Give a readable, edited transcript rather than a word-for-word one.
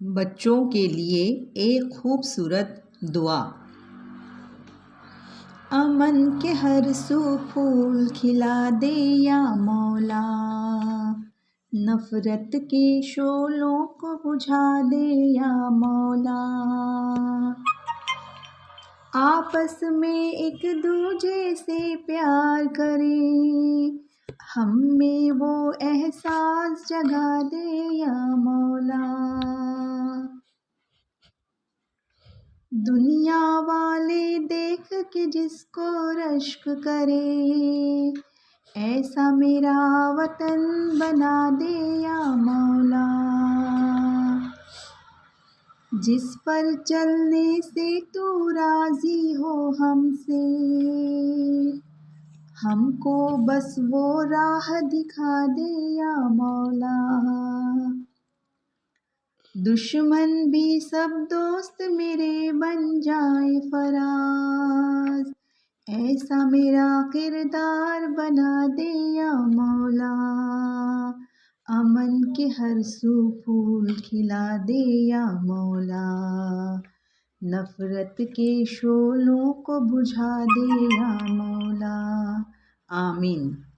बच्चों के लिए एक खूबसूरत दुआ। अमन के हर सू फूल खिला दे या मौला, नफ़रत के शोलों को बुझा दे या मौला। आपस में एक दूजे से प्यार करें, हम में वो एहसास जगा दे या मौला। दुनिया वाले देख के जिसको रश्क करे, ऐसा मेरा वतन बना दे या मौला। जिस पर चलने से तू राज़ी हो हमसे, हमको बस वो राह दिखा दे या मौला। दुश्मन भी सब दोस्त मेरे बन जाए फराज, ऐसा मेरा किरदार बना दे या मौला। अमन के हर सू फूल खिला दे या मौला, नफ़रत के शोलों को बुझा दे या मौला। आमीन।